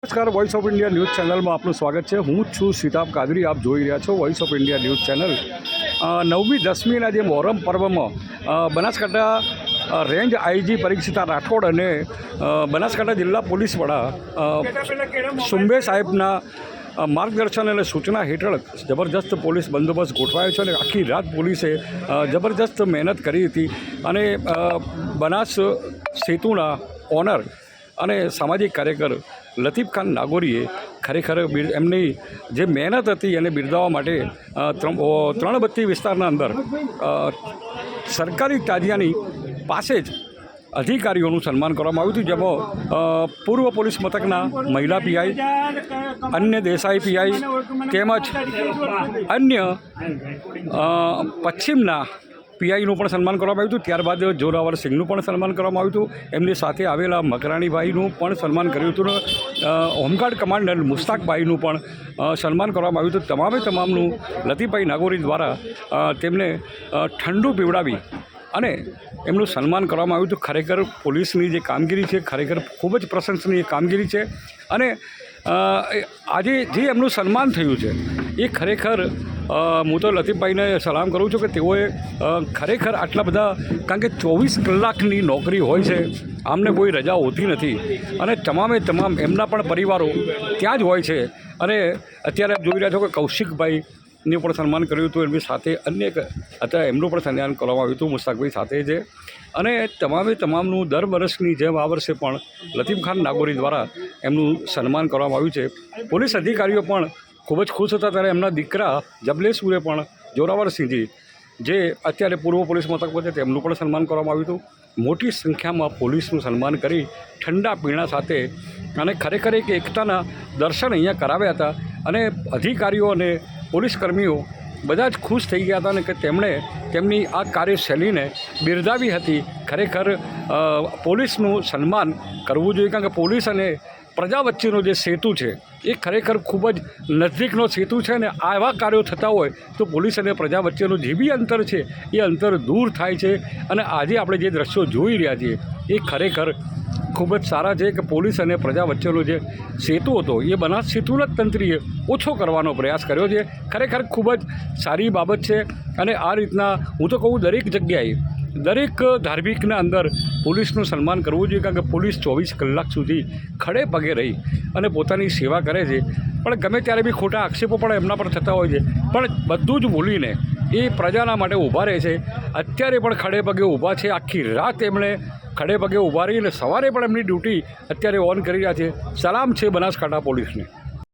નમસ્કાર, voice of India news ચેનલમાં આપનું સ્વાગત છે। હું છું સિતાબ કાદરી। આપ જોઈ રહ્યા છો voice of India news channel. 9મી 10મીના જે મોહરમ પર્વમાં બનાસકાંઠા રેન્જ આઈજી પરીક્ષિતા રાઠોડ અને બનાસકાંઠા જિલ્લા પોલીસ વડા સુંબે સાહેબના માર્ગદર્શન અને સૂચના હેઠળ જબરજસ્ત પોલીસ બંદોબસ્ત ગોઠવાયો છે અને આખી રાત પોલીસે જબરજસ્ત મહેનત કરી હતી અને બનાસ સેતુના ઓનર અને સામાજિક કાર્યકર લતીફ ખાન નાગોરીએ ખરેખર એમની જે મહેનત હતી એને બિરદાવવા માટે ત્રણબત્તી વિસ્તારના અંદર સરકારી તાજિયાની પાસે જ અધિકારીઓનું સન્માન કરવામાં આવ્યું હતું, જેમાં પૂર્વ પોલીસ મથકના મહિલા પીઆઈ, અન્ય દેસાઈ પીઆઈ તેમજ અન્ય પશ્ચિમના પીઆઈનું પણ સન્માન કરવામાં આવ્યું હતું। ત્યારબાદ જોરાવર સિંહનું પણ સન્માન કરવામાં આવ્યું હતું। એમની સાથે આવેલા મકરાણીભાઈનું પણ સન્માન કર્યું હતું। હોમગાર્ડ કમાન્ડર મુસ્તાકભાઈનું પણ સન્માન કરવામાં આવ્યું હતું। તમામનું લતીફભાઈ નાગોરી દ્વારા તેમને ઠંડુ પીવડાવી અને એમનું સન્માન કરવામાં આવ્યું હતું। ખરેખર પોલીસની જે કામગીરી છે ખરેખર ખૂબ જ પ્રશંસનીય કામગીરી છે અને આજે જે એમનું સન્માન થયું છે એ ખરેખર હું તો લતીફભાઈને સલામ કરું છું કે તેઓએ ખરેખર આટલા બધા, કારણ કે 24 કલાકની નોકરી હોય છે, આમને કોઈ રજા હોતી નથી અને તમામ એમના પણ પરિવારો ત્યાં જ હોય છે। અને અત્યારે આપ જોઈ રહ્યા છો કે કૌશિકભાઈનું પણ સન્માન કર્યું હતું, એમની સાથે અન્ય અત્યારે એમનું પણ સન્માન કરવામાં આવ્યું હતું મુસ્તાકભાઈ સાથે છે। અને તમામનું દર વર્ષની જેમ આ વર્ષે પણ લતીફ ખાન નાગોરી દ્વારા એમનું સન્માન કરવામાં આવ્યું છે। પોલીસ અધિકારીઓ પણ ખૂબ જ ખુશ હતા। ત્યારે એમના દીકરા જબલેસુરે પણ જોરાવરસિંહજી જે અત્યારે પૂર્વ પોલીસ મથક પર છે તેમનું પણ સન્માન કરવામાં આવ્યું હતું। મોટી સંખ્યામાં પોલીસનું સન્માન કરી ઠંડા પીણા સાથે અને ખરેખર એક એકતાના દર્શન અહીંયા કરાવ્યા હતા અને અધિકારીઓ અને પોલીસકર્મીઓ બધા જ ખુશ થઈ ગયા હતા અને કે તેમણે તેમની આ કાર્યશૈલીને બિરદાવી હતી। ખરેખર પોલીસનું સન્માન કરવું જોઈએ, કારણ કે પોલીસ અને પ્રજા વચ્ચેનો જે સેતુ છે એ ખરેખર ખૂબ જ નજીકનો સેતુ છે અને આવા કાર્યો થતા હોય તો પોલીસ અને પ્રજા વચ્ચેનું જે બી અંતર છે એ અંતર દૂર થાય છે। અને આજે આપણે જે દ્રશ્યો જોઈ રહ્યા છીએ એ ખરેખર ખૂબ જ સારા છે કે પોલીસ અને પ્રજા વચ્ચેનો જે સેતુ હતો એ બનાસ સેતુના જ તંત્રીએ ઓછો કરવાનો પ્રયાસ કર્યો છે। ખરેખર ખૂબ જ સારી બાબત છે અને આ રીતના હું તો કહું દરેક જગ્યાએ દરેક ધાર્મિકના અંદર પોલીસનું સન્માન કરવું જોઈએ, કારણ કે પોલીસ 24 કલાક સુધી ખડે પગે રહી અને પોતાની સેવા કરે છે। પણ ગમે ત્યારે બી ખોટા આક્ષેપો પણ એમના પર થતા હોય છે, પણ બધું જ બોલીને એ પ્રજાના માટે ઊભા રહે છે। અત્યારે પણ ખડે પગે ઊભા છે, આખી રાત એમણે ખડે પગે ઊભા રહીને સવારે પણ એમની ડ્યુટી અત્યારે ઓન કરી રહ્યા છે। સલામ છે બનાસકાંઠા પોલીસને।